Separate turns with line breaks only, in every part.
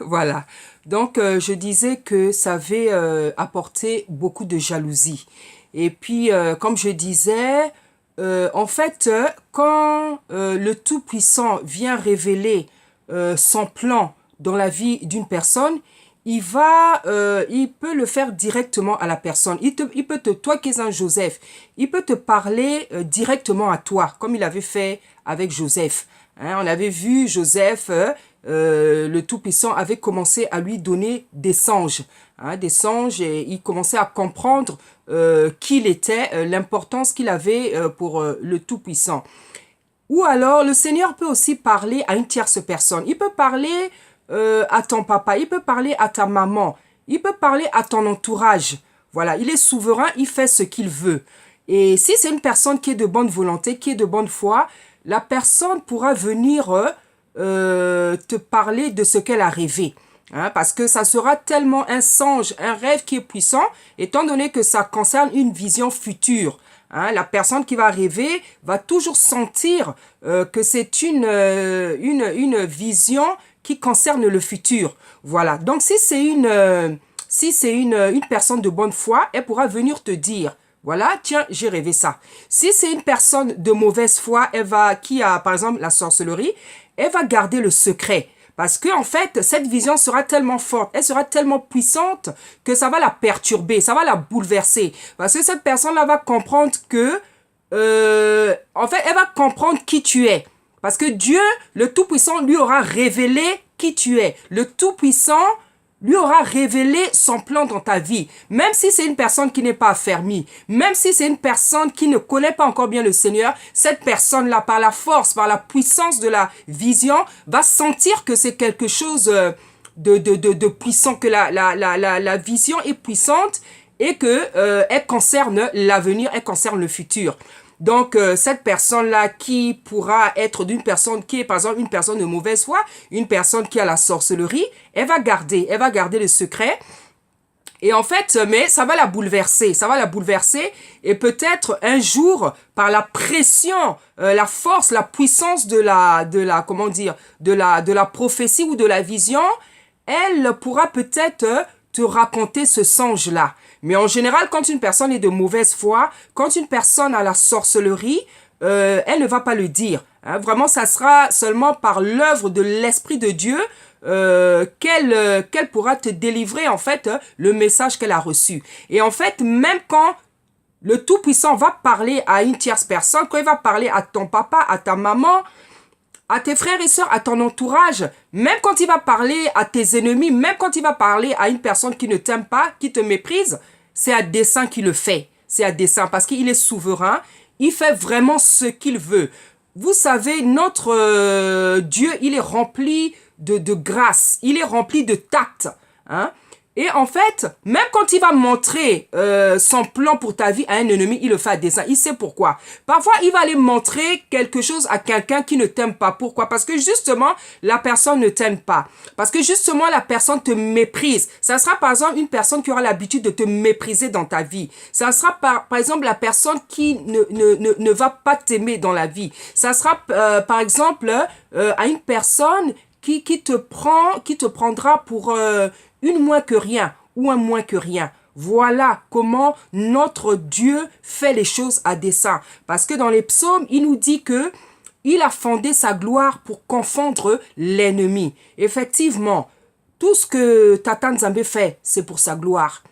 Voilà. Donc, je disais que ça avait apporté beaucoup de jalousie. Et puis, comme je disais, en fait, quand le Tout-Puissant vient révéler son plan dans la vie d'une personne, il peut le faire directement à la personne. Il peut toi qui es un Joseph, il peut te parler directement à toi, comme il avait fait avec Joseph. Hein, on avait vu Joseph, le Tout-Puissant avait commencé à lui donner des songes. Hein, des songes, et il commençait à comprendre qui il était, l'importance qu'il avait pour le Tout-Puissant. Ou alors, le Seigneur peut aussi parler à une tierce personne. Il peut parler à ton papa, il peut parler à ta maman, il peut parler à ton entourage. Voilà, il est souverain, il fait ce qu'il veut. Et si c'est une personne qui est de bonne volonté, qui est de bonne foi, la personne pourra venir te parler de ce qu'elle a rêvé. Hein, parce que ça sera tellement un songe, un rêve qui est puissant, étant donné que ça concerne une vision future. Hein, la personne qui va rêver va toujours sentir que c'est une vision qui concerne le futur. Voilà. Donc, si c'est une personne de bonne foi, elle pourra venir te dire, voilà, tiens, j'ai rêvé ça. Si c'est une personne de mauvaise foi, qui a, par exemple, la sorcellerie, elle va garder le secret. Parce que en fait, cette vision sera tellement forte, elle sera tellement puissante que ça va la perturber, ça va la bouleverser. Parce que cette personne-là va comprendre que, en fait, elle va comprendre qui tu es. Parce que Dieu, le Tout-Puissant, lui aura révélé qui tu es. Le Tout-Puissant lui aura révélé son plan dans ta vie. Même si c'est une personne qui n'est pas affermie, même si c'est une personne qui ne connaît pas encore bien le Seigneur, cette personne-là, par la force, par la puissance de la vision, va sentir que c'est quelque chose de puissant, que la vision est puissante et que elle concerne l'avenir, elle concerne le futur. Donc, cette personne-là qui pourra être d'une personne qui est, par exemple, une personne de mauvaise foi, une personne qui a la sorcellerie, elle va garder le secret. Et en fait, mais ça va la bouleverser, et peut-être un jour, par la pression, la force, la puissance comment dire, de la prophétie ou de la vision, elle pourra peut-être te raconter ce songe-là. Mais en général, quand une personne est de mauvaise foi, quand une personne a la sorcellerie, elle ne va pas le dire. Hein. Vraiment, ça sera seulement par l'œuvre de l'Esprit de Dieu qu'elle pourra te délivrer, en fait, le message qu'elle a reçu. Et en fait, même quand le Tout-Puissant va parler à une tierce personne, quand il va parler à ton papa, à ta maman, à tes frères et sœurs, à ton entourage, même quand il va parler à tes ennemis, même quand il va parler à une personne qui ne t'aime pas, qui te méprise, c'est à dessein qu'il le fait. C'est à dessein parce qu'il est souverain, il fait vraiment ce qu'il veut. Vous savez, notre Dieu, il est rempli de grâce, il est rempli de tact. Hein? Et en fait, même quand il va montrer son plan pour ta vie à un ennemi, il le fait à dessein. Il sait pourquoi. Parfois, il va aller montrer quelque chose à quelqu'un qui ne t'aime pas. Pourquoi? Parce que justement, la personne ne t'aime pas. Parce que justement, la personne te méprise. Ça sera par exemple une personne qui aura l'habitude de te mépriser dans ta vie. Ça sera par exemple la personne qui ne va pas t'aimer dans la vie. Ça sera par exemple à une personne qui te prendra pour une moins que rien ou un moins que rien. Voilà comment notre Dieu fait les choses à dessein. Parce que dans les psaumes, il nous dit que il a fondé sa gloire pour confondre l'ennemi. Effectivement, tout ce que Tata Nzambe fait, c'est pour sa gloire.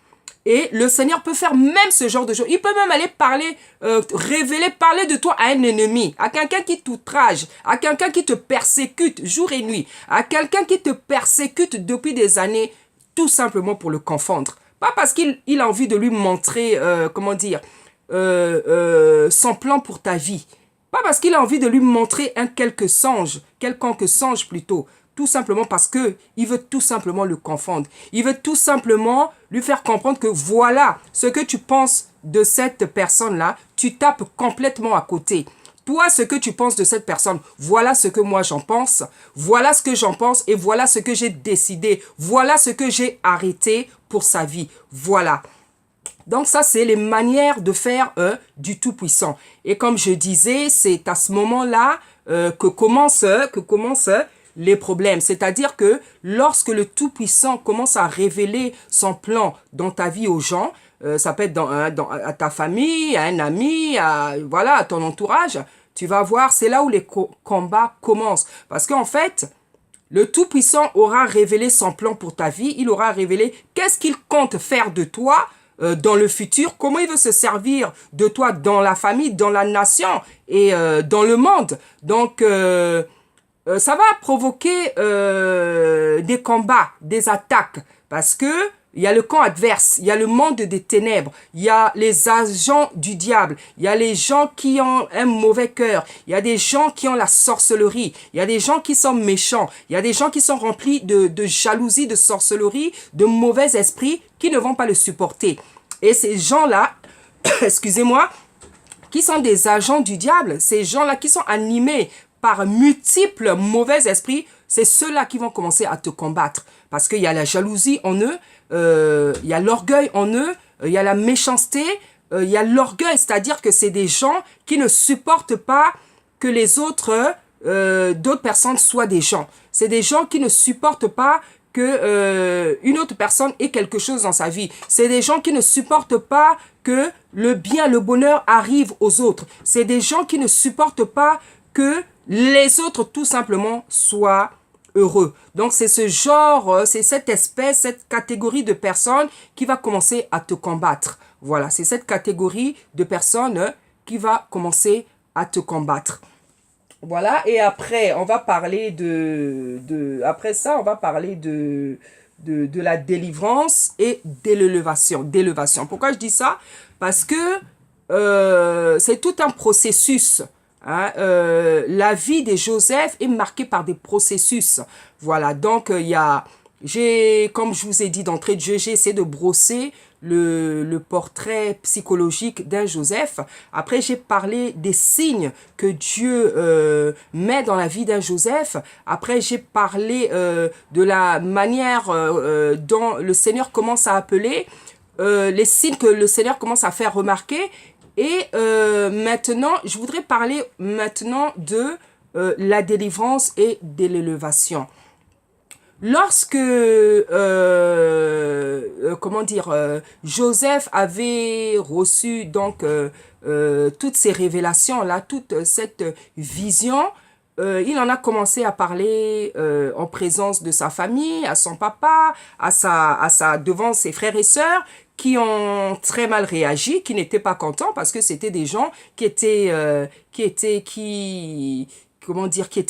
Et le Seigneur peut faire même ce genre de choses. Il peut même aller parler, parler de toi à un ennemi, à quelqu'un qui t'outrage, à quelqu'un qui te persécute jour et nuit, à quelqu'un qui te persécute depuis des années, tout simplement pour le confondre. Pas parce qu'il a envie de lui montrer, son plan pour ta vie. Pas parce qu'il a envie de lui montrer quelconque songe plutôt. Tout simplement parce que il veut tout simplement le confondre. Il veut tout simplement lui faire comprendre que voilà ce que tu penses de cette personne-là, tu tapes complètement à côté. Toi, ce que tu penses de cette personne, voilà ce que moi j'en pense, voilà ce que j'en pense et voilà ce que j'ai décidé, voilà ce que j'ai arrêté pour sa vie. Voilà. Donc ça, c'est les manières de faire du Tout-Puissant. Et comme je disais, c'est à ce moment-là que commence les problèmes. C'est-à-dire que lorsque le Tout-Puissant commence à révéler son plan dans ta vie aux gens, ça peut être à ta famille, à un ami, voilà, à ton entourage, tu vas voir, c'est là où les combats commencent. Parce qu'en fait, le Tout-Puissant aura révélé son plan pour ta vie, il aura révélé qu'est-ce qu'il compte faire de toi dans le futur, comment il veut se servir de toi dans la famille, dans la nation et dans le monde. Donc, ça va provoquer des combats, des attaques, parce que il y a le camp adverse, il y a le monde des ténèbres, il y a les agents du diable, il y a les gens qui ont un mauvais cœur, il y a des gens qui ont la sorcellerie, il y a des gens qui sont méchants, il y a des gens qui sont remplis de jalousie, de sorcellerie, de mauvais esprits qui ne vont pas le supporter. Et ces gens-là, excusez-moi, qui sont des agents du diable, ces gens-là qui sont animés par multiples mauvais esprits, c'est ceux-là qui vont commencer à te combattre. Parce qu'il y a la jalousie en eux, il y a l'orgueil en eux, il y a la méchanceté, il y a l'orgueil, c'est-à-dire que c'est des gens qui ne supportent pas que les autres, d'autres personnes soient des gens. C'est des gens qui ne supportent pas que une autre personne ait quelque chose dans sa vie. C'est des gens qui ne supportent pas que le bien, le bonheur arrive aux autres. C'est des gens qui ne supportent pas que les autres tout simplement soient heureux. Donc c'est ce genre, c'est cette espèce, cette catégorie de personnes qui va commencer à te combattre. Voilà, c'est cette catégorie de personnes qui va commencer à te combattre. Voilà, et après, on va parler après ça, on va parler de la délivrance et d'élévation. Pourquoi je dis ça? Parce que c'est tout un processus. Hein, la vie de Joseph est marquée par des processus. Voilà, donc comme je vous ai dit d'entrée de jeu, j'ai essayé de brosser le portrait psychologique d'un Joseph. Après, j'ai parlé des signes que Dieu met dans la vie d'un Joseph. Après, j'ai parlé de la manière dont le Seigneur commence à appeler, les signes que le Seigneur commence à faire remarquer. Et maintenant, je voudrais parler maintenant de la délivrance et de l'élévation. Lorsque, Joseph avait reçu donc toutes ces révélations-là, toute cette vision, il en a commencé à parler en présence de sa famille, à son papa, devant ses frères et sœurs, qui ont très mal réagi, qui n'étaient pas contents parce que c'était des gens qui étaient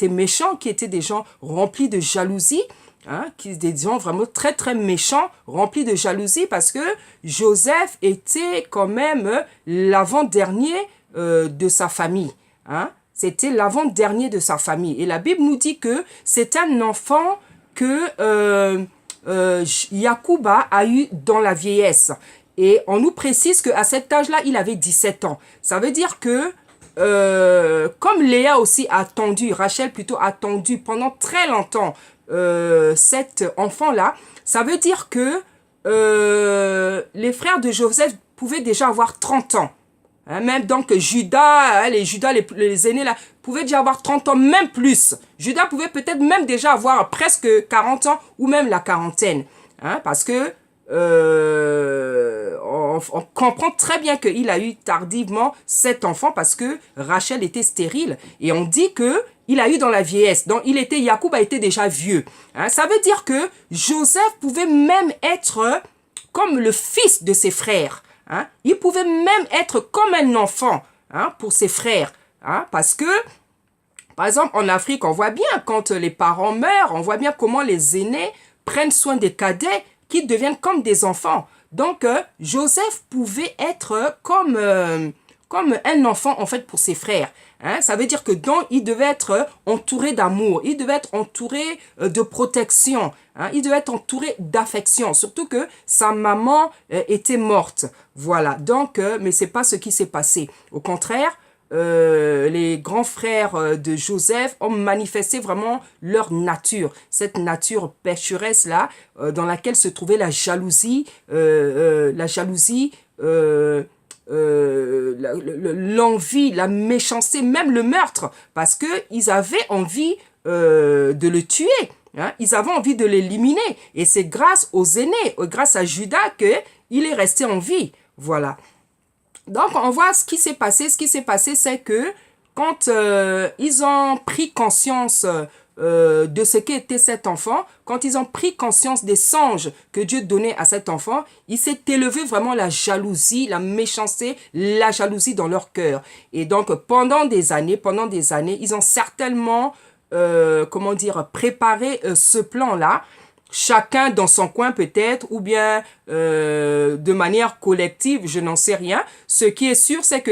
méchants, qui étaient des gens remplis de jalousie, hein, des gens vraiment très très méchants, remplis de jalousie parce que Joseph était quand même l'avant-dernier de sa famille, hein. C'était l'avant-dernier de sa famille. Et la Bible nous dit que c'est un enfant que Yacouba a eu dans la vieillesse. Et on nous précise qu'à cet âge-là, il avait 17 ans. Ça veut dire que, comme Léa aussi a attendu, Rachel plutôt a attendu pendant très longtemps cet enfant-là, ça veut dire que les frères de Joseph pouvaient déjà avoir 30 ans. Hein, même donc Judas, hein, les aînés là, pouvaient déjà avoir 30 ans, même plus. Judas pouvait peut-être même déjà avoir presque 40 ans ou même la quarantaine. Hein, parce que on comprend très bien qu'il a eu tardivement 7 enfants parce que Rachel était stérile. Et on dit que il a eu dans la vieillesse. Donc Yacoub a été déjà vieux. Hein, ça veut dire que Joseph pouvait même être comme le fils de ses frères. Hein? Il pouvait même être comme un enfant, hein, pour ses frères. Hein? Parce que, par exemple, en Afrique, on voit bien quand les parents meurent, on voit bien comment les aînés prennent soin des cadets qui deviennent comme des enfants. Donc, Joseph pouvait être comme un enfant, en fait, pour ses frères. Hein? Ça veut dire que il devait être entouré d'amour, il devait être entouré de protection, hein? Il devait être entouré d'affection, surtout que sa maman était morte. Voilà, donc, mais c'est pas ce qui s'est passé. Au contraire, les grands frères de Joseph ont manifesté vraiment leur nature, cette nature pécheresse-là, dans laquelle se trouvait la jalousie, l'envie, la méchanceté, même le meurtre, parce que ils avaient envie de le tuer. Hein? Ils avaient envie de l'éliminer. Et c'est grâce aux aînés, grâce à Judas, qu'il est resté en vie. Voilà. Donc, on voit ce qui s'est passé. Ce qui s'est passé, c'est que quand ils ont pris conscience de ce qu'était cet enfant, quand ils ont pris conscience des songes que Dieu donnait à cet enfant, il s'est élevé vraiment la jalousie, la méchanceté, la jalousie dans leur cœur. Et donc, pendant des années, ils ont certainement, comment dire, préparé ce plan-là, chacun dans son coin peut-être, ou bien de manière collective, je n'en sais rien. Ce qui est sûr, c'est que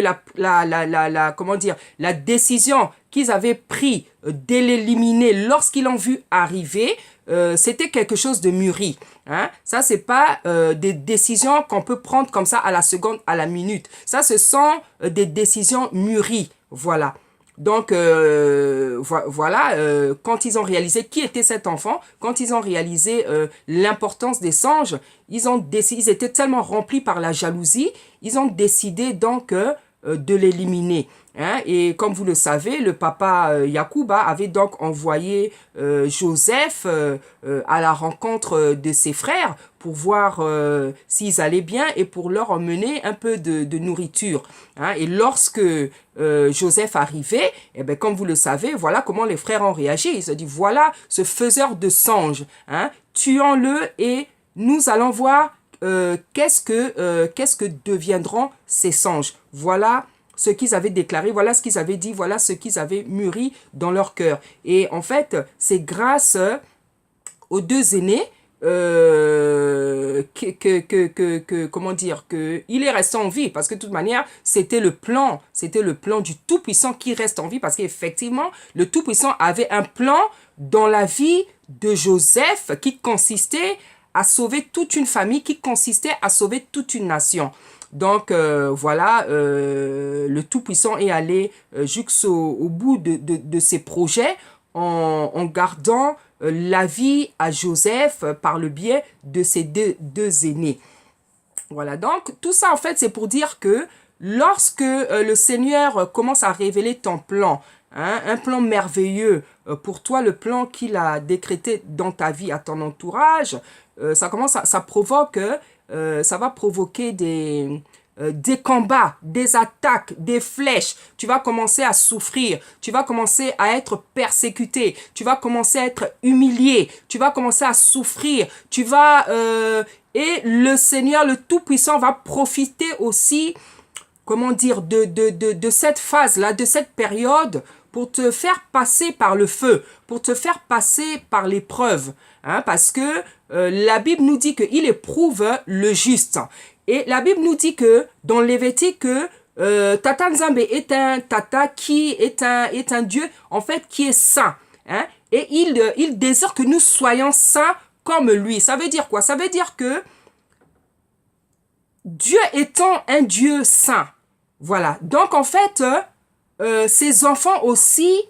comment dire, la décision qu'ils avaient prise de l'éliminer lorsqu'ils l'ont vu arriver, c'était quelque chose de mûri. Hein? Ça, c'est pas des décisions qu'on peut prendre comme ça à la seconde, à la minute. Ça, ce sont des décisions mûries. Voilà. Donc, voilà, quand ils ont réalisé qui était cet enfant, quand ils ont réalisé l'importance des songes, ils étaient tellement remplis par la jalousie, ils ont décidé donc de l'éliminer. Hein? Et comme vous le savez, le papa Yacouba avait donc envoyé Joseph à la rencontre de ses frères pour voir s'ils allaient bien et pour leur emmener un peu de nourriture. Hein? Et lorsque Joseph arrivait, eh ben, comme vous le savez, voilà comment les frères ont réagi. Ils se dit, voilà ce faiseur de songes, hein? Tuons-le et nous allons voir qu'est-ce que deviendront ces songes. Voilà ce qu'ils avaient déclaré, voilà ce qu'ils avaient dit, voilà ce qu'ils avaient mûri dans leur cœur. Et en fait, c'est grâce aux deux aînés comment dire, que il est resté en vie, parce que de toute manière, c'était le plan du Tout-Puissant qui reste en vie, parce qu'effectivement, le Tout-Puissant avait un plan dans la vie de Joseph qui consistait à sauver toute une famille, qui consistait à sauver toute une nation. Donc, voilà, le Tout-Puissant est allé jusqu'au bout de ses projets en gardant la vie à Joseph par le biais de ses deux aînés. Voilà, donc tout ça en fait c'est pour dire que lorsque le Seigneur commence à révéler ton plan, hein, un plan merveilleux pour toi, le plan qu'il a décrété dans ta vie, à ton entourage, ça provoque, ça va provoquer des combats, des attaques, des flèches. Tu vas commencer à souffrir, tu vas commencer à être persécuté, tu vas commencer à être humilié, tu vas commencer à souffrir, et le Seigneur, le Tout-Puissant, va profiter aussi, comment dire, de cette phase-là, de cette période, pour te faire passer par le feu, pour te faire passer par l'épreuve. Hein, parce que la Bible nous dit qu'il éprouve le juste. Et la Bible nous dit que dans Lévitique que Tata Nzambe est un Tata qui est un Dieu en fait qui est saint. Hein? Et il désire que nous soyons saints comme lui. Ça veut dire quoi? Ça veut dire que Dieu étant un Dieu saint, voilà. Donc en fait, ses enfants aussi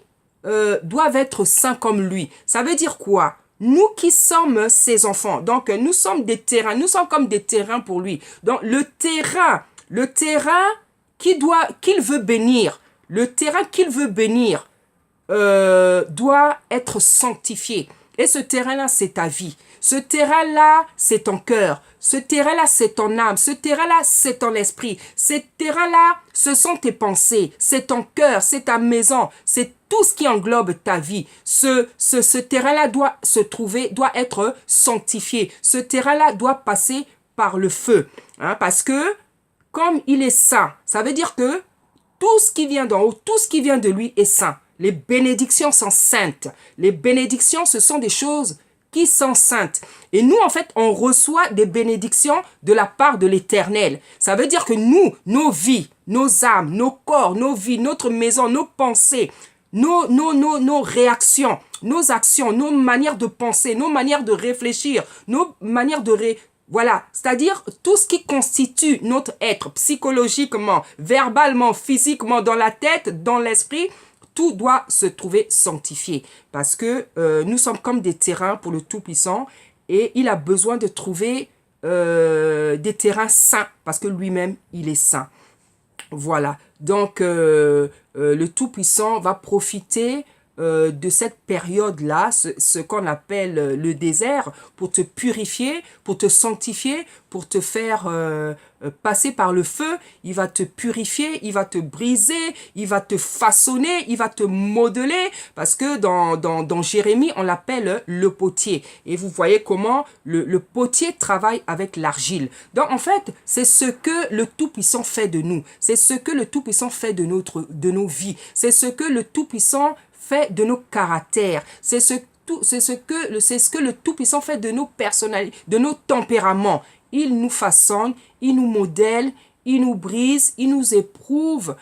doivent être saints comme lui. Ça veut dire quoi? Nous qui sommes ses enfants, donc nous sommes des terrains, nous sommes comme des terrains pour lui. Donc le terrain qu'il veut bénir, le terrain qu'il veut bénir doit être sanctifié. Et ce terrain-là, c'est ta vie. Ce terrain-là, c'est ton cœur. Ce terrain-là, c'est ton âme. Ce terrain-là, c'est ton esprit. Ce terrain-là, ce sont tes pensées. C'est ton cœur, c'est ta maison. C'est tout ce qui englobe ta vie. Ce terrain-là doit être sanctifié. Ce terrain-là doit passer par le feu. Hein, parce que, comme il est saint, ça veut dire que tout ce qui vient d'en haut, tout ce qui vient de lui est saint. Les bénédictions sont saintes. Les bénédictions, ce sont des choses qui sont saintes. Et nous, en fait, on reçoit des bénédictions de la part de l'Éternel. Ça veut dire que nous, nos vies, nos âmes, nos corps, nos vies, notre maison, nos pensées, nos réactions, nos actions, nos manières de penser, nos manières de réfléchir, nos manières voilà, c'est-à-dire tout ce qui constitue notre être psychologiquement, verbalement, physiquement, dans la tête, dans l'esprit, tout doit se trouver sanctifié parce que nous sommes comme des terrains pour le Tout-Puissant et il a besoin de trouver des terrains saints parce que lui-même, il est saint. Voilà, donc le Tout-Puissant va profiter de cette période-là, ce qu'on appelle le désert, pour te purifier, pour te sanctifier, pour te faire passer par le feu. Il va te purifier, il va te briser, il va te façonner, il va te modeler, parce que dans Jérémie, on l'appelle le potier. Et vous voyez comment le potier travaille avec l'argile. Donc en fait, c'est ce que le Tout-Puissant fait de nous. C'est ce que le Tout-Puissant fait de nos vies. C'est ce que le Tout-Puissant fait de nos caractères. C'est ce que le Tout-Puissant fait de nos personnalités, de nos tempéraments. Il nous façonne, il nous modèle, il nous brise, il nous éprouve,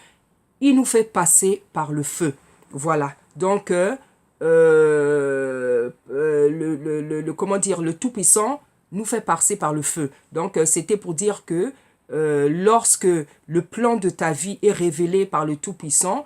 il nous fait passer par le feu. Voilà. Donc, comment dire, le Tout-Puissant nous fait passer par le feu. Donc, c'était pour dire que lorsque le plan de ta vie est révélé par le Tout-Puissant,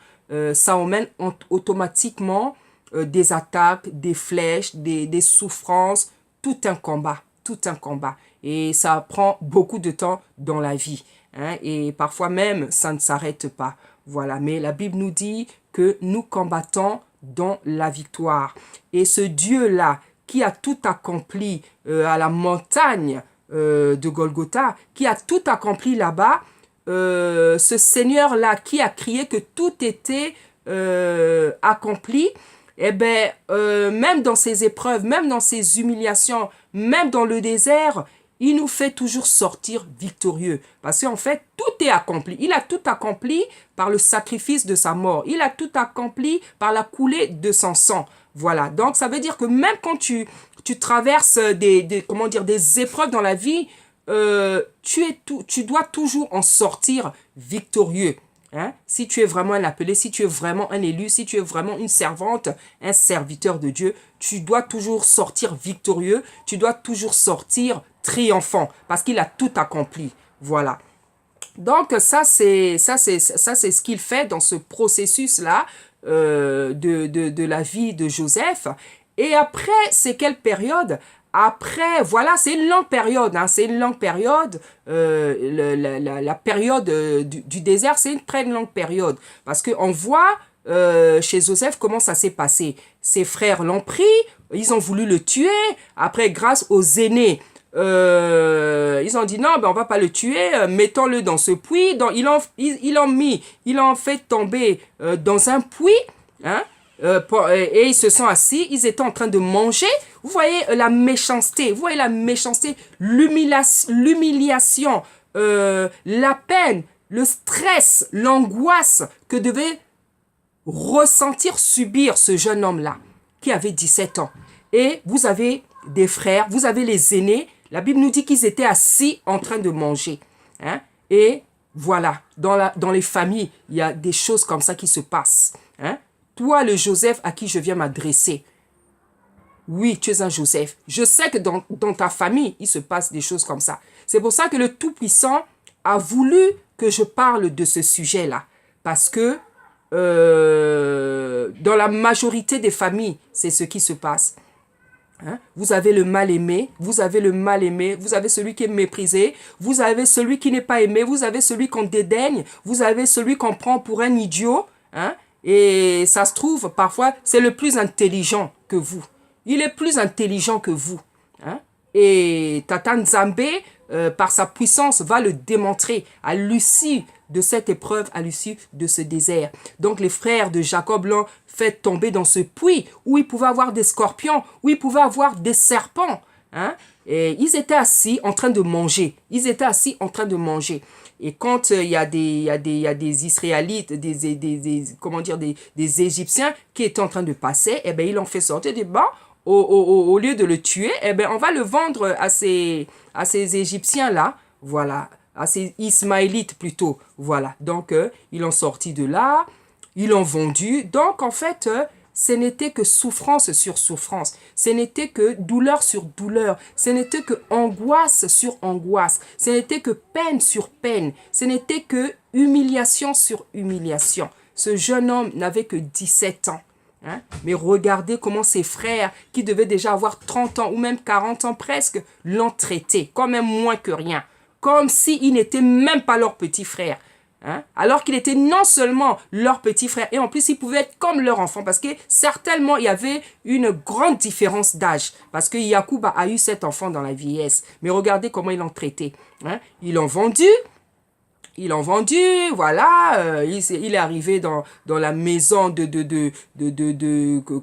ça emmène automatiquement des attaques, des flèches, des souffrances, tout un combat, tout un combat. Et ça prend beaucoup de temps dans la vie, hein, et parfois même, ça ne s'arrête pas. Voilà, mais la Bible nous dit que nous combattons dans la victoire. Et ce Dieu-là, qui a tout accompli à la montagne de Golgotha, qui a tout accompli là-bas, ce Seigneur-là qui a crié que tout était accompli, eh bien, même dans ces épreuves, même dans ces humiliations, même dans le désert, il nous fait toujours sortir victorieux. Parce qu'en fait, tout est accompli. Il a tout accompli par le sacrifice de sa mort. Il a tout accompli par la coulée de son sang. Voilà. Donc, ça veut dire que même quand tu traverses comment dire, des épreuves dans la vie, tu dois toujours en sortir victorieux. Hein? Si tu es vraiment un appelé, si tu es vraiment un élu, si tu es vraiment une servante, un serviteur de Dieu, tu dois toujours sortir victorieux, tu dois toujours sortir triomphant, parce qu'il a tout accompli. Voilà. Donc ça c'est ce qu'il fait dans ce processus-là de la vie de Joseph. Et après, c'est quelle période? Après, voilà, c'est une longue période, hein, c'est une longue période, la période du désert, c'est une très longue période, parce qu'on voit chez Joseph comment ça s'est passé. Ses frères l'ont pris, ils ont voulu le tuer, après grâce aux aînés, ils ont dit non, ben on va pas le tuer, mettons-le dans ce puits, ils l'ont fait tomber dans un puits, hein, et ils se sont assis, ils étaient en train de manger. Vous voyez la méchanceté, l'humiliation, la peine, le stress, l'angoisse que devait ressentir, subir ce jeune homme-là, qui avait 17 ans. Et vous avez des frères, vous avez les aînés, la Bible nous dit qu'ils étaient assis en train de manger. Hein? Et voilà, dans les familles, il y a des choses comme ça qui se passent. Hein? Toi, le Joseph à qui je viens m'adresser, oui, tu es un Joseph. Je sais que dans ta famille, il se passe des choses comme ça. C'est pour ça que le Tout-Puissant a voulu que je parle de ce sujet-là. Parce que dans la majorité des familles, c'est ce qui se passe. Hein? Vous avez le mal-aimé, vous avez le mal-aimé, vous avez celui qui est méprisé, vous avez celui qui n'est pas aimé, vous avez celui qu'on dédaigne, vous avez celui qu'on prend pour un idiot. Hein? Et ça se trouve, parfois, c'est le plus intelligent que vous. Il est plus intelligent que vous. Hein? Et Tata Nzambé, par sa puissance, va le démontrer à l'issue de cette épreuve, à l'issue de ce désert. Donc les frères de Jacob l'ont fait tomber dans ce puits où il pouvait avoir des scorpions, où il pouvait avoir des serpents. Hein? Et ils étaient assis en train de manger. Ils étaient assis en train de manger. Et quand il y a des Israélites, des Égyptiens qui étaient en train de passer, eh ben, ils l'ont fait sortir du banc. Au lieu de le tuer, eh ben, on va le vendre à ces Égyptiens-là. Voilà. À ces Ismaélites plutôt. Voilà. Donc, ils l'ont sorti de là. Ils l'ont vendu. Donc, en fait, ce n'était que souffrance sur souffrance. Ce n'était que douleur sur douleur. Ce n'était que angoisse sur angoisse. Ce n'était que peine sur peine. Ce n'était que humiliation sur humiliation. Ce jeune homme n'avait que 17 ans. Hein? Mais regardez comment ses frères, qui devaient déjà avoir 30 ans ou même 40 ans presque, l'ont traité, quand même moins que rien. Comme s'il n'était même pas leur petit frère. Hein? Alors qu'il était non seulement leur petit frère, et en plus il pouvait être comme leur enfant, parce que certainement il y avait une grande différence d'âge, parce que Yacoub a eu 7 enfants dans la vieillesse, mais regardez comment ils l'ont traité. Hein? Ils l'ont vendu, voilà, il est arrivé dans la maison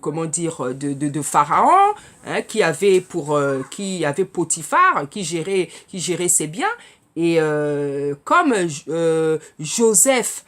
comment dire, de Pharaon, hein, qui avait Potiphar, qui gérait ses biens. Et comme Joseph,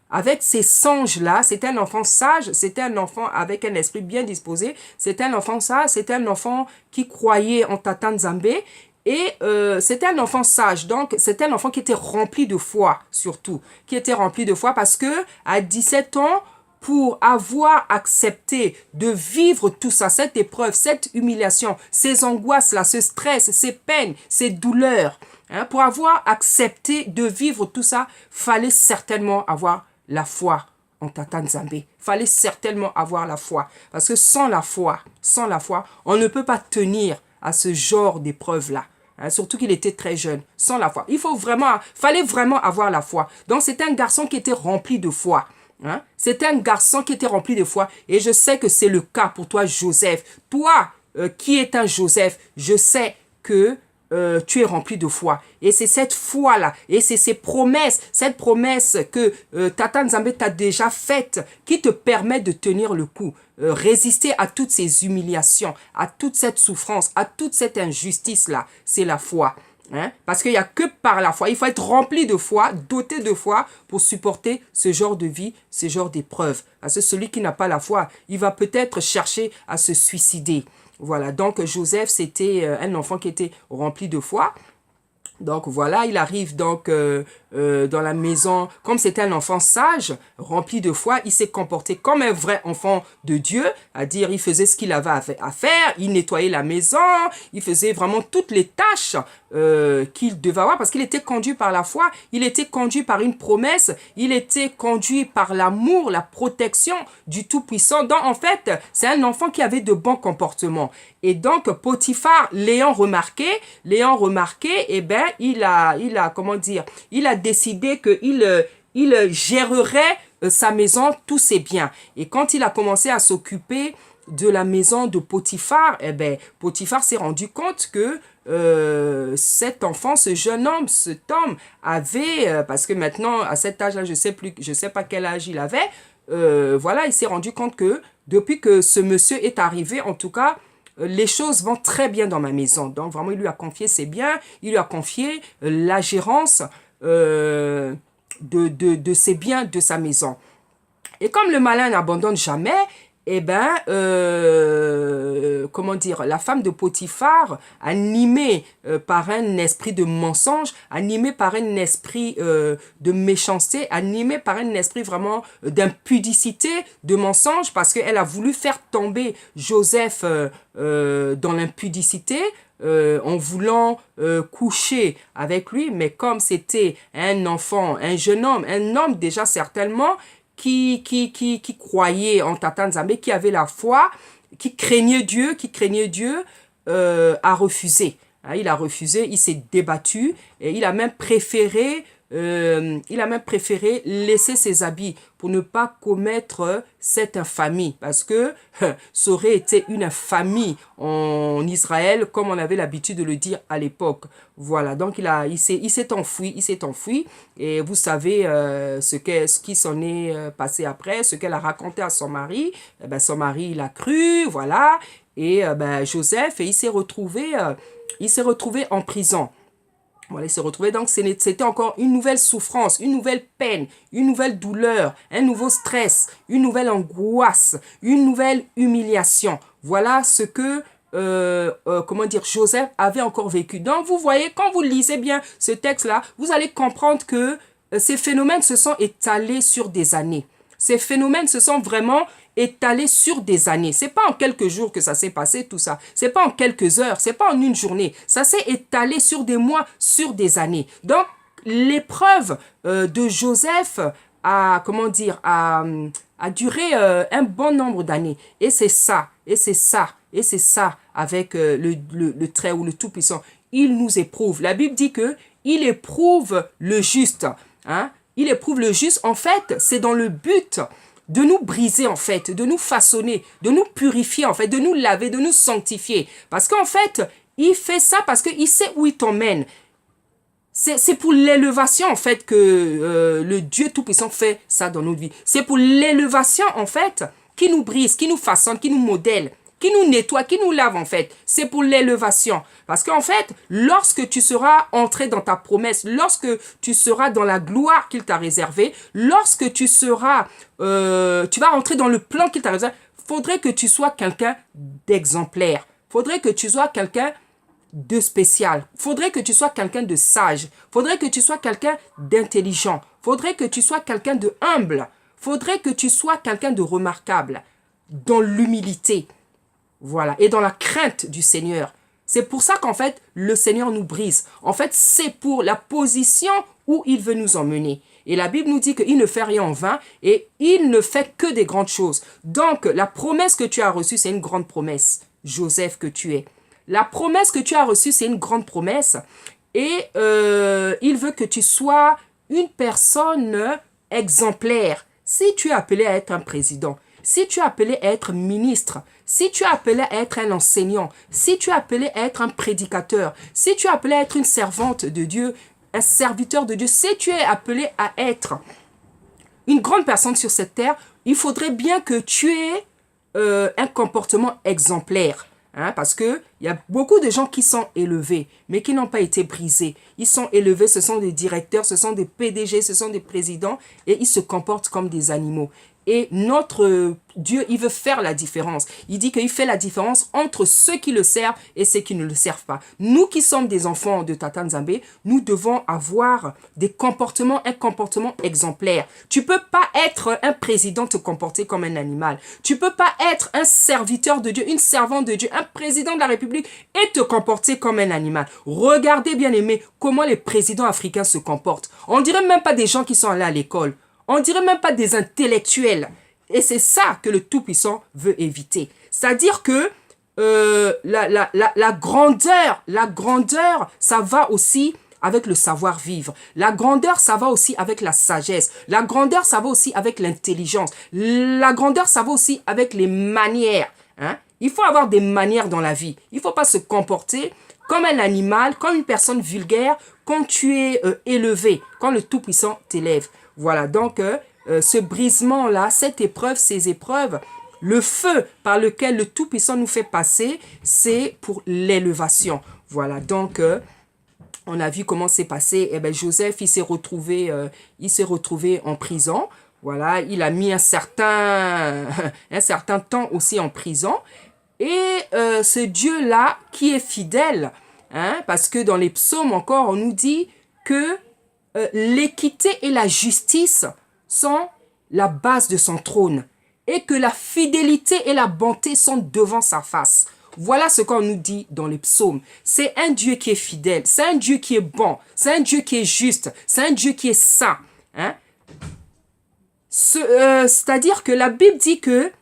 avec ces songes-là, c'était un enfant sage, c'était un enfant avec un esprit bien disposé, c'était un enfant sage, c'était un enfant qui croyait en Tata Nzambé, et c'était un enfant sage, donc c'était un enfant qui était rempli de foi, surtout, qui était rempli de foi parce que à 17 ans, pour avoir accepté de vivre tout ça, cette épreuve, cette humiliation, ces angoisses-là, ce stress, ces peines, ces douleurs, hein, pour avoir accepté de vivre tout ça, fallait certainement avoir la foi en Tata Nzambé. Fallait certainement avoir la foi. Parce que sans la foi, on ne peut pas tenir à ce genre d'épreuve-là. Hein, surtout qu'il était très jeune, sans la foi. Fallait vraiment avoir la foi. Donc c'est un garçon qui était rempli de foi. Hein? C'est un garçon qui était rempli de foi. Et je sais que c'est le cas pour toi, Joseph. Toi, qui est un Joseph, je sais que tu es rempli de foi. Et c'est cette foi-là, et c'est cette promesse que Tata Nzambé t'a déjà faite, qui te permet de tenir le coup, résister à toutes ces humiliations, à toute cette souffrance, à toute cette injustice-là. C'est la foi. Hein? Parce qu'il n'y a que par la foi. Il faut être rempli de foi, doté de foi pour supporter ce genre de vie, ce genre d'épreuve. Parce que celui qui n'a pas la foi, il va peut-être chercher à se suicider. Voilà, donc Joseph, c'était un enfant qui était rempli de foi. Donc voilà, il arrive donc dans la maison, comme c'était un enfant sage, rempli de foi, il s'est comporté comme un vrai enfant de Dieu, c'est-à-dire il faisait ce qu'il avait à faire, il nettoyait la maison, il faisait vraiment toutes les tâches qu'il devait avoir, parce qu'il était conduit par la foi, il était conduit par une promesse, il était conduit par l'amour, la protection du Tout-Puissant. Donc en fait, c'est un enfant qui avait de bons comportements. Et donc Potiphar, l'ayant remarqué, eh ben, il a décidé qu'il gérerait sa maison, tous ses biens. Et quand il a commencé à s'occuper de la maison de Potiphar, eh ben, Potiphar s'est rendu compte que cet enfant, ce jeune homme, cet homme avait, parce que maintenant, à cet âge-là, je sais pas quel âge il avait, voilà, il s'est rendu compte que depuis que ce monsieur est arrivé, en tout cas, les choses vont très bien dans ma maison. Donc vraiment, il lui a confié ses biens, il lui a confié la gérance de ses biens, de sa maison. Et comme le malin n'abandonne jamais, eh ben, comment dire, la femme de Potiphar, animée par un esprit de mensonge, animée par un esprit de méchanceté, animée par un esprit vraiment d'impudicité, de mensonge, parce qu'elle a voulu faire tomber Joseph dans l'impudicité, en voulant coucher avec lui, mais comme c'était un enfant, un jeune homme, un homme déjà certainement, qui croyait en Tata Nzambé, qui avait la foi, qui craignait Dieu, a refusé. Hein, il a refusé, il s'est débattu et il a même préféré laisser ses habits pour ne pas commettre cette infamie, parce que ça aurait été une infamie en Israël, comme on avait l'habitude de le dire à l'époque. Voilà, donc il s'est enfui, et vous savez ce qui s'en est passé après, ce qu'elle a raconté à son mari. Eh ben, son mari, il a cru, voilà, et ben, Joseph, et il s'est retrouvé en prison. Voilà, il s'est retrouvé, donc c'était encore une nouvelle souffrance, une nouvelle peine, une nouvelle douleur, un nouveau stress, une nouvelle angoisse, une nouvelle humiliation. Voilà ce que, comment dire, Joseph avait encore vécu. Donc vous voyez, quand vous lisez bien ce texte-là, vous allez comprendre que ces phénomènes se sont étalés sur des années. Ces phénomènes se sont vraiment étalés sur des années. C'est pas en quelques jours que ça s'est passé, tout ça. C'est pas en quelques heures, c'est pas en une journée. Ça s'est étalé sur des mois, sur des années. Donc, l'épreuve de Joseph a duré un bon nombre d'années. Et c'est ça avec le Très-Haut, le Tout-Puissant. Il nous éprouve. La Bible dit que il éprouve le juste. hein, il éprouve le juste, en fait, c'est dans le but de nous briser, en fait, de nous façonner, de nous purifier, en fait, de nous laver, de nous sanctifier. Parce qu'en fait, il fait ça parce qu'il sait où il t'emmène. C'est pour l'élévation, en fait, que le Dieu Tout-Puissant fait ça dans notre vie. C'est pour l'élévation, en fait, qui nous brise, qui nous façonne, qui nous modèle, qui nous nettoie, qui nous lave, en fait. C'est pour l'élévation. Parce qu'en fait, lorsque tu seras entré dans ta promesse, lorsque tu seras dans la gloire qu'il t'a réservée, lorsque tu seras, tu vas rentrer dans le plan qu'il t'a réservé, faudrait que tu sois quelqu'un d'exemplaire. Faudrait que tu sois quelqu'un de spécial. Faudrait que tu sois quelqu'un de sage. Faudrait que tu sois quelqu'un d'intelligent. Faudrait que tu sois quelqu'un de humble. Faudrait que tu sois quelqu'un de remarquable. Dans l'humilité. Voilà. Et dans la crainte du Seigneur. C'est pour ça qu'en fait, le Seigneur nous brise. En fait, c'est pour la position où il veut nous emmener. Et la Bible nous dit qu'il ne fait rien en vain et il ne fait que des grandes choses. Donc, la promesse que tu as reçue, c'est une grande promesse. Joseph que tu es. La promesse que tu as reçue, c'est une grande promesse. Et il veut que tu sois une personne exemplaire. Si tu es appelé à être un président, si tu es appelé à être ministre, si tu es appelé à être un enseignant, si tu es appelé à être un prédicateur, si tu es appelé à être une servante de Dieu, un serviteur de Dieu, si tu es appelé à être une grande personne sur cette terre, il faudrait bien que tu aies un comportement exemplaire. Hein, parce qu'il y a beaucoup de gens qui sont élevés, mais qui n'ont pas été brisés. Ils sont élevés, ce sont des directeurs, ce sont des PDG, ce sont des présidents, et ils se comportent comme des animaux. Et notre Dieu, il veut faire la différence. Il dit qu'il fait la différence entre ceux qui le servent et ceux qui ne le servent pas. Nous qui sommes des enfants de Tata Nzambe, nous devons avoir un comportement exemplaire. Tu peux pas être un président, te comporter comme un animal. Tu peux pas être un serviteur de Dieu, une servante de Dieu, un président de la République et te comporter comme un animal. Regardez, bien aimé, comment les présidents africains se comportent. On dirait même pas des gens qui sont allés à l'école. On dirait même pas des intellectuels. Et c'est ça que le Tout-Puissant veut éviter. C'est-à-dire que la grandeur, ça va aussi avec le savoir-vivre. La grandeur, ça va aussi avec la sagesse. La grandeur, ça va aussi avec l'intelligence. La grandeur, ça va aussi avec les manières. Hein? Il faut avoir des manières dans la vie. Il ne faut pas se comporter comme un animal, comme une personne vulgaire, quand tu es élevé, quand le Tout-Puissant t'élève. Voilà, donc ce brisement-là, cette épreuve, ces épreuves, le feu par lequel le Tout-Puissant nous fait passer, c'est pour l'élévation. Voilà, donc on a vu comment c'est passé. Eh ben, Joseph, il s'est retrouvé en prison. Voilà, il a mis un certain temps aussi en prison. Et ce Dieu-là qui est fidèle, hein, parce que dans les psaumes encore, on nous dit que l'équité et la justice sont la base de son trône et que la fidélité et la bonté sont devant sa face. Voilà ce qu'on nous dit dans les psaumes. C'est un Dieu qui est fidèle, c'est un Dieu qui est bon, c'est un Dieu qui est juste, c'est un Dieu qui est saint. Hein? C'est-à-dire que la Bible dit que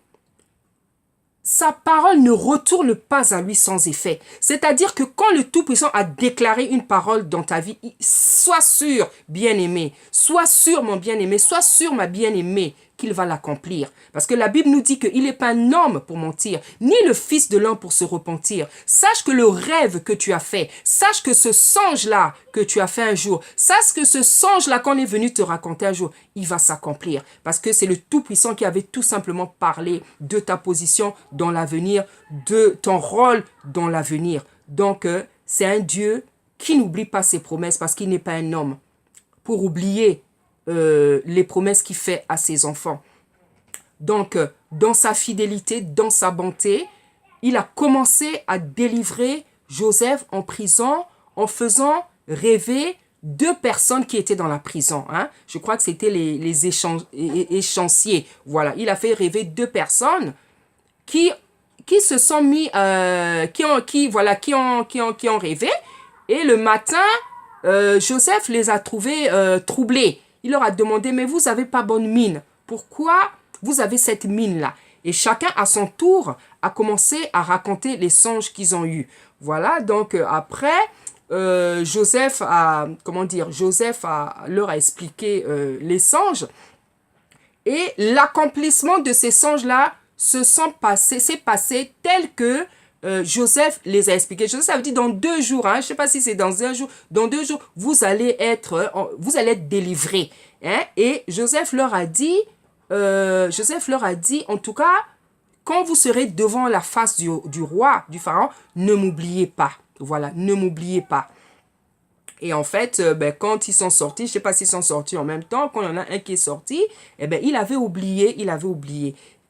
sa parole ne retourne pas à lui sans effet. C'est-à-dire que quand le Tout-Puissant a déclaré une parole dans ta vie, sois sûr, bien-aimé, sois sûr, mon bien-aimé, sois sûr, ma bien-aimée, qu'il va l'accomplir. Parce que la Bible nous dit qu'il n'est pas un homme pour mentir, ni le fils de l'homme pour se repentir. Sache que le rêve que tu as fait, sache que ce songe-là que tu as fait un jour, sache que ce songe-là qu'on est venu te raconter un jour, il va s'accomplir. Parce que c'est le Tout-Puissant qui avait tout simplement parlé de ta position dans l'avenir, de ton rôle dans l'avenir. Donc, c'est un Dieu qui n'oublie pas ses promesses parce qu'il n'est pas un homme pour oublier les promesses qu'il fait à ses enfants. Donc, dans sa fidélité, dans sa bonté, il a commencé à délivrer Joseph en prison en faisant rêver 2 personnes qui étaient dans la prison. Hein. Je crois que c'était les échanciers. Voilà, il a fait rêver 2 personnes qui se sont mis, qui ont rêvé. Et le matin, Joseph les a trouvés troublés. Il leur a demandé, mais vous n'avez pas bonne mine. Pourquoi vous avez cette mine-là? Et chacun, à son tour, a commencé à raconter les songes qu'ils ont eus. Voilà, donc après, Joseph a, comment dire, leur a expliqué les songes. Et l'accomplissement de ces songes-là s'est passé tel que Joseph les a expliqués. Joseph avait dit dans 2 jours, hein, je ne sais pas si c'est dans 1 jour, dans 2 jours, vous allez être délivrés. Hein, et Joseph leur a dit, en tout cas, quand vous serez devant la face du roi, du pharaon, ne m'oubliez pas. Voilà, ne m'oubliez pas. Et en fait, quand ils sont sortis, je ne sais pas s'ils sont sortis en même temps, quand il y en a un qui est sorti, il avait oublié.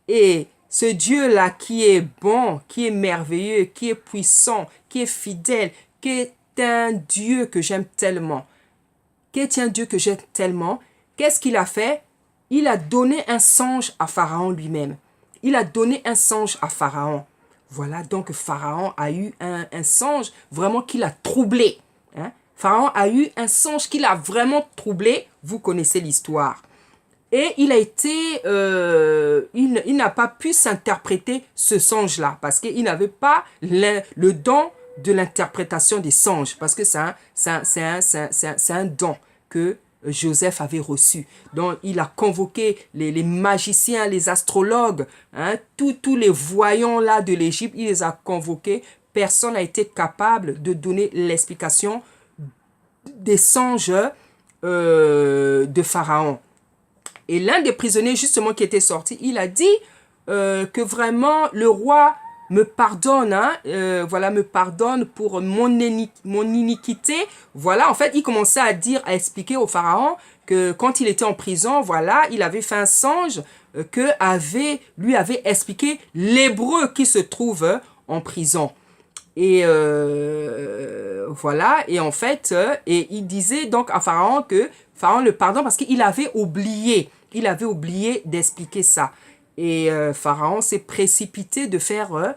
Et ce Dieu-là qui est bon, qui est merveilleux, qui est puissant, qui est fidèle, qui est un Dieu que j'aime tellement, qu'est-ce qu'il a fait? Il a donné un songe à Pharaon lui-même. Il a donné un songe à Pharaon. Voilà, donc Pharaon a eu un songe vraiment qui l'a troublé. Hein? Pharaon a eu un songe qui l'a vraiment troublé. Vous connaissez l'histoire. Et il a été, il n'a pas pu s'interpréter ce songe-là parce qu'il n'avait pas le don de l'interprétation des songes parce que c'est un don que Joseph avait reçu. Donc, il a convoqué les magiciens, les astrologues, hein, tous les voyants là de l'Égypte, il les a convoqués. Personne n'a été capable de donner l'explication des songes de Pharaon. Et l'un des prisonniers justement qui était sorti, il a dit que vraiment le roi me pardonne, hein, voilà, me pardonne pour mon iniquité. Voilà, en fait, il commençait à expliquer au pharaon que quand il était en prison, voilà, il avait fait un songe que lui avait expliqué l'hébreu qui se trouve en prison. Et voilà, et en fait, et il disait donc à Pharaon que Pharaon le pardonne parce qu'il avait oublié d'expliquer ça. Et Pharaon s'est précipité de faire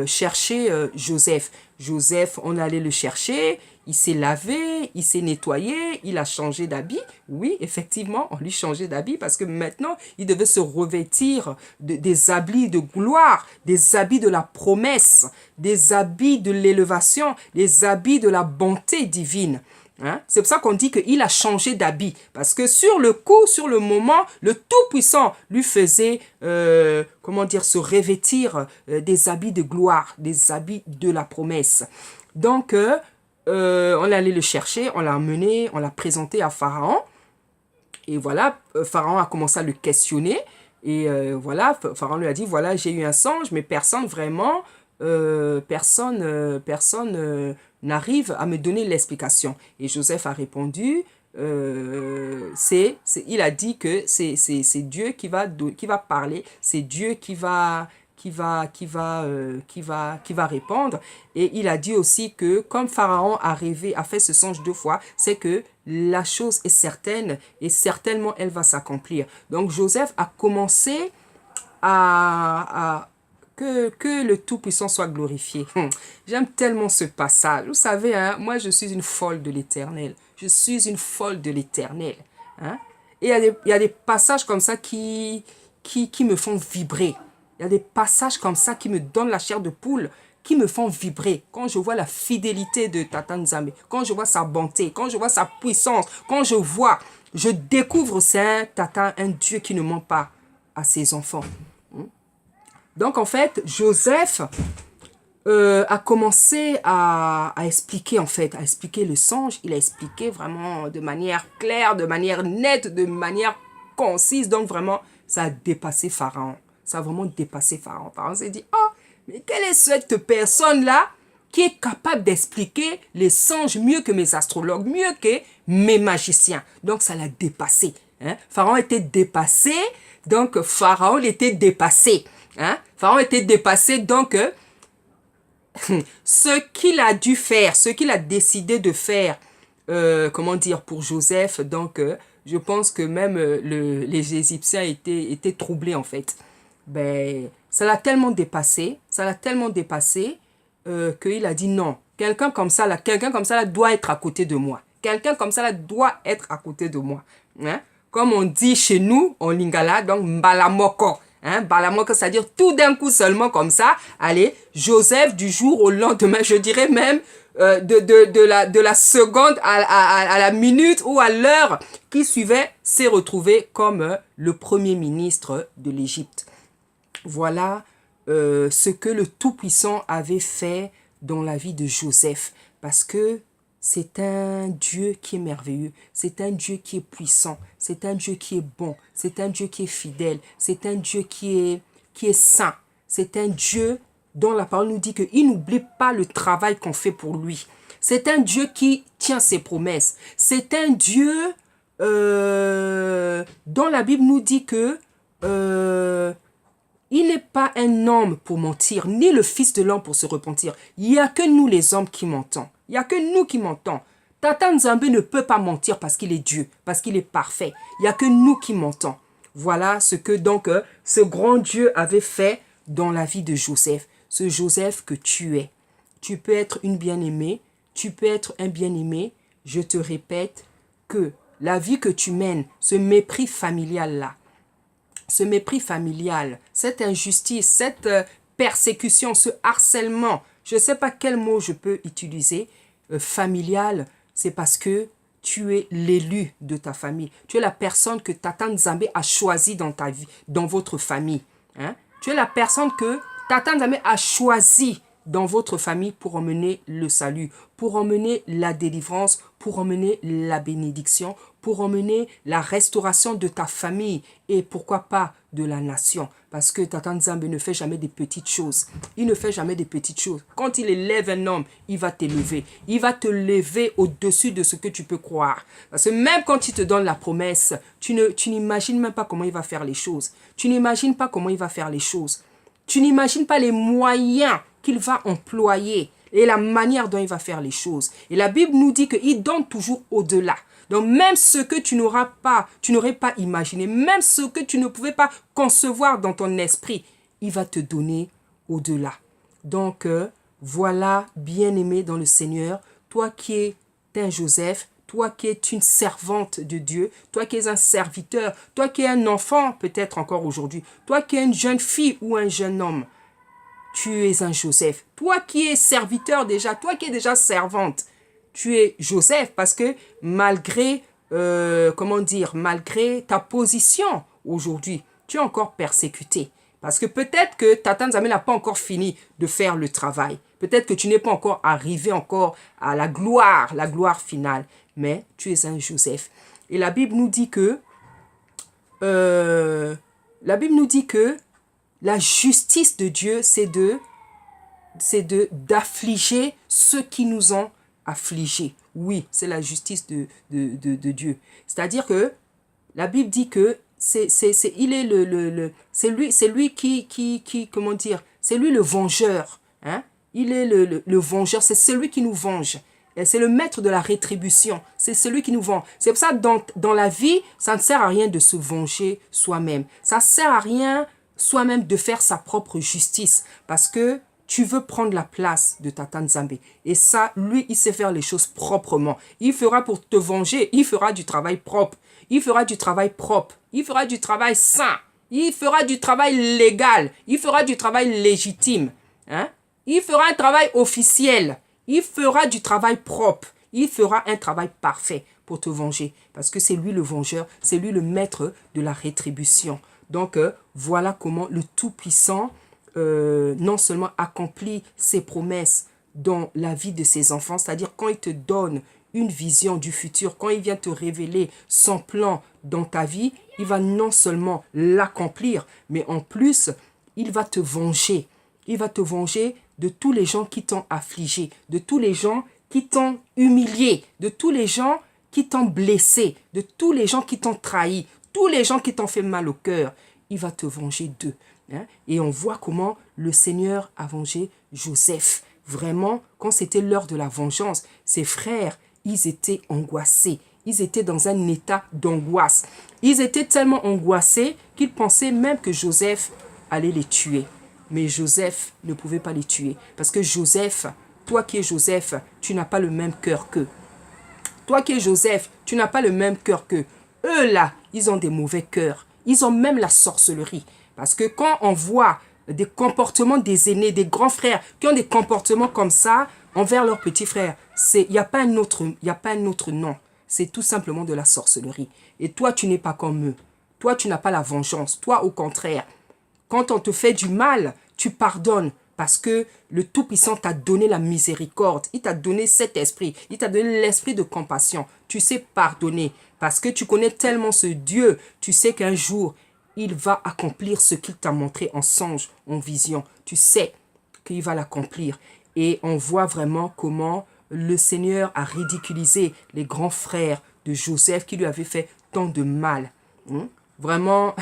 chercher Joseph. Joseph, on allait le chercher, il s'est lavé, il s'est nettoyé, il a changé d'habit. Oui, effectivement, on lui changeait d'habit parce que maintenant, il devait se revêtir des habits de gloire, des habits de la promesse, des habits de l'élévation, des habits de la bonté divine. Hein? C'est pour ça qu'on dit qu'il a changé d'habit. Parce que sur le coup, sur le moment, le Tout-Puissant lui faisait, se revêtir des habits de gloire, des habits de la promesse. Donc, on allait le chercher, on l'a emmené, on l'a présenté à Pharaon. Et voilà, Pharaon a commencé à le questionner. Et voilà, Pharaon lui a dit, voilà, j'ai eu un songe, mais personne vraiment, n'arrive à me donner l'explication. Et Joseph a répondu, il a dit que c'est Dieu qui va parler, c'est Dieu qui va répondre. Et il a dit aussi que comme Pharaon a fait ce songe 2 fois, c'est que la chose est certaine et certainement elle va s'accomplir. Donc Joseph a commencé que le Tout-Puissant soit glorifié. J'aime tellement ce passage. Vous savez, hein, moi je suis une folle de l'Éternel. Je suis une folle de l'Éternel. Hein? Et il y a des passages comme ça qui me font vibrer. Il y a des passages comme ça qui me donnent la chair de poule, qui me font vibrer. Quand je vois la fidélité de Tata Nzambe, quand je vois sa bonté, quand je vois sa puissance, je découvre c'est un Dieu qui ne ment pas à ses enfants. Donc en fait, Joseph a commencé à expliquer le songe. Il a expliqué vraiment de manière claire, de manière nette, de manière concise. Donc vraiment, ça a dépassé Pharaon. Ça a vraiment dépassé Pharaon. Pharaon s'est dit, oh, mais quelle est cette personne-là qui est capable d'expliquer les songes mieux que mes astrologues, mieux que mes magiciens. Donc ça l'a dépassé. Hein? Pharaon était dépassé, donc Pharaon était dépassé. Hein? Pharaon était dépassé, donc ce qu'il a dû faire, ce qu'il a décidé de faire, pour Joseph, donc je pense que même les Égyptiens étaient troublés en fait. Ça l'a tellement dépassé, qu'il a dit non, quelqu'un comme ça là doit être à côté de moi. Quelqu'un comme ça là doit être à côté de moi. Hein? Comme on dit chez nous, en lingala, donc mbalamoko. Hein, balamoko, c'est-à-dire tout d'un coup seulement comme ça. Allez, Joseph, du jour au lendemain, je dirais même de la seconde à la minute ou à l'heure qui suivait, s'est retrouvé comme le premier ministre de l'Égypte. Voilà ce que le Tout-Puissant avait fait dans la vie de Joseph. Parce que c'est un Dieu qui est merveilleux, c'est un Dieu qui est puissant, c'est un Dieu qui est bon, c'est un Dieu qui est fidèle, c'est un Dieu qui est saint. C'est un Dieu dont la parole nous dit qu'il n'oublie pas le travail qu'on fait pour lui. C'est un Dieu qui tient ses promesses. C'est un Dieu dont la Bible nous dit que il n'est pas un homme pour mentir, ni le fils de l'homme pour se repentir. Il n'y a que nous les hommes qui mentons. Il n'y a que nous qui mentons. Tata Nzambe ne peut pas mentir parce qu'il est Dieu, parce qu'il est parfait. Il n'y a que nous qui mentons. Voilà ce que donc ce grand Dieu avait fait dans la vie de Joseph. Ce Joseph que tu es. Tu peux être une bien-aimée, tu peux être un bien-aimé. Je te répète que la vie que tu mènes, ce mépris familial-là, ce mépris familial, cette injustice, cette persécution, ce harcèlement, je ne sais pas quel mot je peux utiliser, familial, c'est parce que tu es l'élu de ta famille. Tu es la personne que Tata Nzambe a choisie dans ta vie, dans votre famille. Hein? Tu es la personne que Tata Nzambe a choisie dans votre famille pour emmener le salut, pour emmener la délivrance, pour emmener la bénédiction, pour emmener la restauration de ta famille et pourquoi pas de la nation. Parce que Tata Nzambe ne fait jamais des petites choses. Il ne fait jamais des petites choses. Quand il élève un homme, il va t'élever. Il va te lever au-dessus de ce que tu peux croire. Parce que même quand il te donne la promesse, tu n'imagines même pas comment il va faire les choses. Tu n'imagines pas comment il va faire les choses. Tu n'imagines pas les moyens qu'il va employer et la manière dont il va faire les choses. Et la Bible nous dit qu'il donne toujours au-delà. Donc même ce que tu n'aurais pas imaginé, même ce que tu ne pouvais pas concevoir dans ton esprit, il va te donner au-delà. Donc voilà, bien-aimé dans le Seigneur, toi qui es un Joseph, toi qui es une servante de Dieu, toi qui es un serviteur, toi qui es un enfant peut-être encore aujourd'hui, toi qui es une jeune fille ou un jeune homme, tu es un Joseph. Toi qui es serviteur déjà, toi qui es déjà servante, tu es Joseph parce que malgré, malgré ta position aujourd'hui, tu es encore persécuté. Parce que peut-être que Tata Nzambe n'a pas encore fini de faire le travail. Peut-être que tu n'es pas encore arrivé encore à la gloire finale. Mais tu es un Joseph. Et la Bible nous dit que la justice de Dieu, c'est d'affliger ceux qui nous ont affligés. Oui, c'est la justice de Dieu. C'est-à-dire que la Bible dit que c'est lui qui comment dire, c'est lui le vengeur. Hein? Il est le vengeur, c'est celui qui nous venge. C'est le maître de la rétribution. C'est celui qui nous venge. C'est pour ça que dans la vie, ça ne sert à rien de se venger soi-même. Ça ne sert à rien soi-même de faire sa propre justice. Parce que tu veux prendre la place de Tata Nzambe. Et ça, lui, il sait faire les choses proprement. Il fera pour te venger, il fera du travail propre. Il fera du travail propre. Il fera du travail sain. Il fera du travail légal. Il fera du travail légitime. Hein? Il fera un travail officiel. Il fera du travail propre. Il fera un travail parfait pour te venger. Parce que c'est lui le vengeur. C'est lui le maître de la rétribution. Donc, voilà comment le Tout-Puissant non seulement accomplit ses promesses dans la vie de ses enfants, c'est-à-dire quand il te donne une vision du futur, quand il vient te révéler son plan dans ta vie, il va non seulement l'accomplir, mais en plus, il va te venger. Il va te venger de tous les gens qui t'ont affligé, de tous les gens qui t'ont humilié, de tous les gens qui t'ont blessé, de tous les gens qui t'ont trahi, tous les gens qui t'ont fait mal au cœur. Il va te venger d'eux. Hein? Et on voit comment le Seigneur a vengé Joseph. Vraiment, quand c'était l'heure de la vengeance, ses frères, ils étaient angoissés. Ils étaient dans un état d'angoisse. Ils étaient tellement angoissés qu'ils pensaient même que Joseph allait les tuer. Mais Joseph ne pouvait pas les tuer. Parce que Joseph, toi qui es Joseph, tu n'as pas le même cœur qu'eux. Toi qui es Joseph, tu n'as pas le même cœur qu'eux. Eux là, ils ont des mauvais cœurs. Ils ont même la sorcellerie. Parce que quand on voit des comportements des aînés, des grands frères qui ont des comportements comme ça, envers leur petit frère. Il n'y a pas un autre nom. C'est tout simplement de la sorcellerie. Et toi, tu n'es pas comme eux. Toi, tu n'as pas la vengeance. Toi, au contraire, quand on te fait du mal, tu pardonnes parce que le Tout-Puissant t'a donné la miséricorde. Il t'a donné cet esprit. Il t'a donné l'esprit de compassion. Tu sais pardonner parce que tu connais tellement ce Dieu. Tu sais qu'un jour, il va accomplir ce qu'il t'a montré en songe, en vision. Tu sais qu'il va l'accomplir. Et on voit vraiment comment le Seigneur a ridiculisé les grands frères de Joseph qui lui avaient fait tant de mal. Vraiment,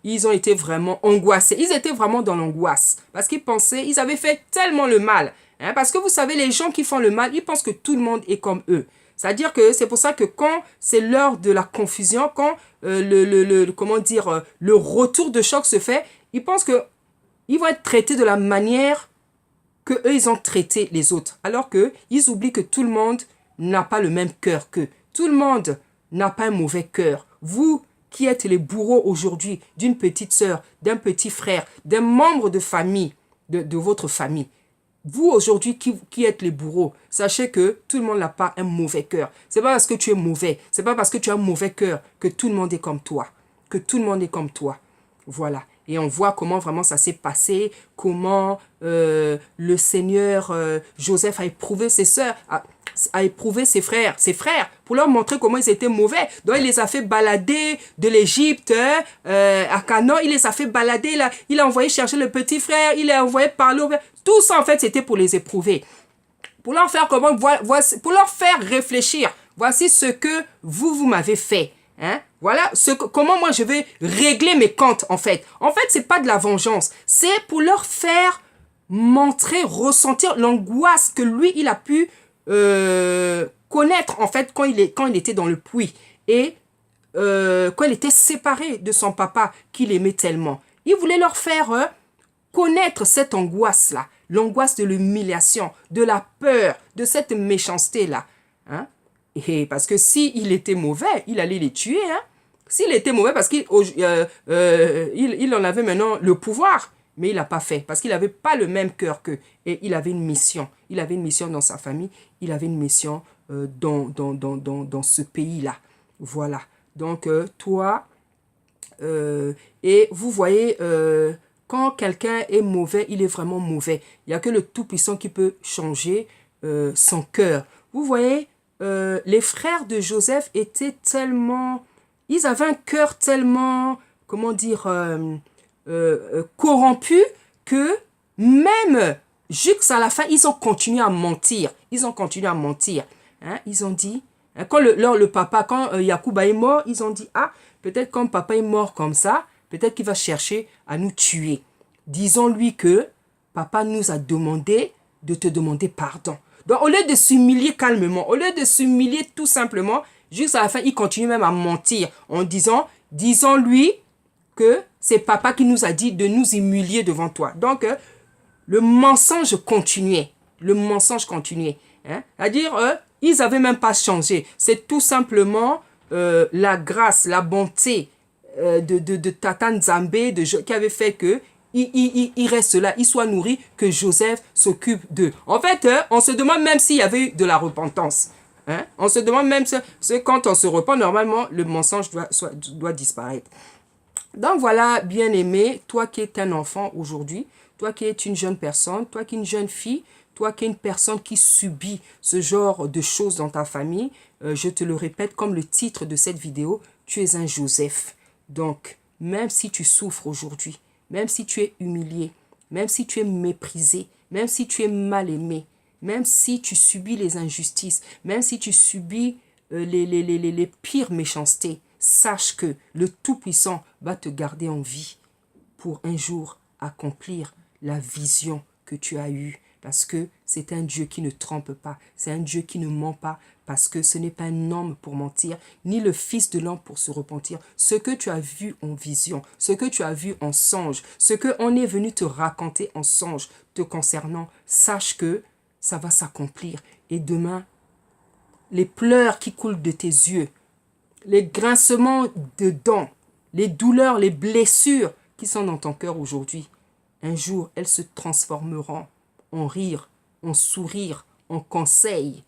ils ont été vraiment angoissés. Ils étaient vraiment dans l'angoisse. Parce qu'ils pensaient, ils avaient fait tellement le mal. Parce que vous savez, les gens qui font le mal, ils pensent que tout le monde est comme eux. C'est-à-dire que c'est pour ça que quand c'est l'heure de la confusion, quand le retour de choc se fait, ils pensent qu'ils vont être traités de la manière que eux ils ont traité les autres. Alors qu'ils oublient que tout le monde n'a pas le même cœur qu'eux. Tout le monde n'a pas un mauvais cœur. Vous qui êtes les bourreaux aujourd'hui d'une petite sœur, d'un petit frère, d'un membre de famille, de votre famille, vous aujourd'hui qui êtes les bourreaux, sachez que tout le monde n'a pas un mauvais cœur. C'est pas parce que tu es mauvais, c'est pas parce que tu as un mauvais cœur que tout le monde est comme toi. Que tout le monde est comme toi. Voilà. Et on voit comment vraiment ça s'est passé, comment le Seigneur Joseph a éprouvé ses sœurs, a éprouvé ses frères, pour leur montrer comment ils étaient mauvais. Donc il les a fait balader de l'Égypte à Canaan, il les a fait balader, là, il a envoyé chercher le petit frère, il a envoyé parler. Tout ça en fait c'était pour les éprouver. Pour leur faire comment, pour leur faire réfléchir. Voici ce que vous m'avez fait. Voilà comment moi je vais régler mes comptes en fait. En fait, c'est pas de la vengeance. C'est pour leur faire montrer, ressentir l'angoisse que lui, il a pu connaître en fait quand il était dans le puits. Et quand il était séparé de son papa qu'il aimait tellement. Il voulait leur faire connaître cette angoisse-là. L'angoisse de l'humiliation, de la peur, de cette méchanceté-là. Et parce que s'il était mauvais, il allait les tuer. S'il était mauvais, parce qu'il il en avait maintenant le pouvoir. Mais il n'a pas fait, parce qu'il n'avait pas le même cœur qu'eux. Et il avait une mission. Il avait une mission dans sa famille. Il avait une mission dans ce pays-là. Voilà. Donc, toi, et vous voyez, quand quelqu'un est mauvais, il est vraiment mauvais. Il n'y a que le Tout-Puissant qui peut changer son cœur. Vous voyez, les frères de Joseph étaient tellement... Ils avaient un cœur tellement, comment dire, corrompu que même jusqu'à la fin, ils ont continué à mentir. Ils ont continué à mentir. Ils ont dit, quand le papa, quand Yacouba est mort, ils ont dit, peut-être quand papa est mort comme ça, peut-être qu'il va chercher à nous tuer. Disons-lui que papa nous a demandé de te demander pardon. Donc, au lieu de s'humilier calmement, au lieu de s'humilier tout simplement, jusqu'à la fin, il continue même à mentir en disant, disons-lui que c'est papa qui nous a dit de nous humilier devant toi. Donc, le mensonge continuait. Le mensonge continuait. C'est-à-dire, ils n'avaient même pas changé. C'est tout simplement la grâce, la bonté de Tata Nzambé qui avait fait que il reste là, il soit nourri, que Joseph s'occupe d'eux. En fait, on se demande même s'il y avait eu de la repentance. On se demande même si quand on se repent, normalement, le mensonge doit disparaître. Donc voilà, bien-aimé, toi qui es un enfant aujourd'hui, toi qui es une jeune personne, toi qui es une jeune fille, toi qui es une personne qui subit ce genre de choses dans ta famille, je te le répète, comme le titre de cette vidéo, tu es un Joseph. Donc, même si tu souffres aujourd'hui, même si tu es humilié, même si tu es méprisé, même si tu es mal aimé, même si tu subis les injustices, même si tu subis les pires méchancetés, sache que le Tout-Puissant va te garder en vie pour un jour accomplir la vision que tu as eue. Parce que c'est un Dieu qui ne trompe pas, c'est un Dieu qui ne ment pas, parce que ce n'est pas un homme pour mentir, ni le fils de l'homme pour se repentir. Ce que tu as vu en vision, ce que tu as vu en songe, ce qu'on est venu te raconter en songe te concernant, sache que ça va s'accomplir. Et demain, les pleurs qui coulent de tes yeux, les grincements de dents, les douleurs, les blessures qui sont dans ton cœur aujourd'hui, un jour, elles se transformeront en rire, en sourire, en conseil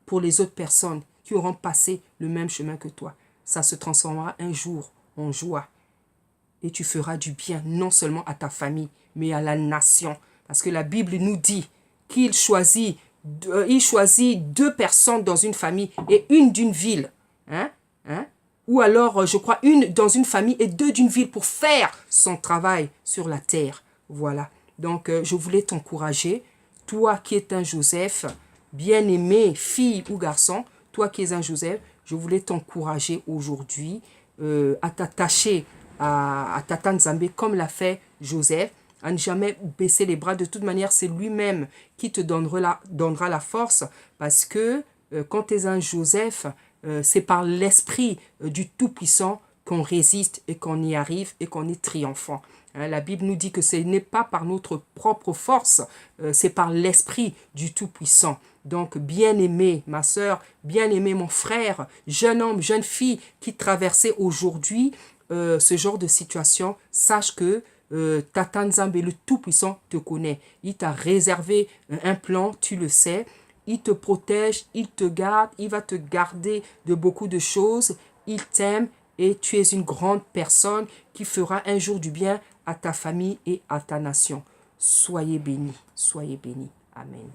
pour les autres personnes qui auront passé le même chemin que toi. Ça se transformera un jour en joie. Et tu feras du bien non seulement à ta famille, mais à la nation. Parce que la Bible nous dit qu'il choisit, il choisit 2 personnes dans une famille et une d'une ville. Hein? Hein? Ou alors, je crois, une dans une famille et 2 d'une ville pour faire son travail sur la terre. Voilà. Donc, je voulais t'encourager. Toi qui es un Joseph, bien-aimé, fille ou garçon, toi qui es un Joseph, je voulais t'encourager aujourd'hui à t'attacher à Tata Nzambe comme l'a fait Joseph, à ne jamais baisser les bras. De toute manière, c'est lui-même qui te donnera la force parce que quand tu es un Joseph, c'est par l'esprit du Tout-Puissant qu'on résiste et qu'on y arrive et qu'on est triomphant. Hein, la Bible nous dit que ce n'est pas par notre propre force, c'est par l'esprit du Tout-Puissant. Donc, bien-aimé, ma sœur, bien-aimé, mon frère, jeune homme, jeune fille qui traversait aujourd'hui ce genre de situation, sache que Tata Nzambe, le Tout-Puissant, te connaît. Il t'a réservé un plan, tu le sais. Il te protège, il te garde, il va te garder de beaucoup de choses. Il t'aime et tu es une grande personne qui fera un jour du bien à ta famille et à ta nation. Soyez bénis, soyez bénis. Amen.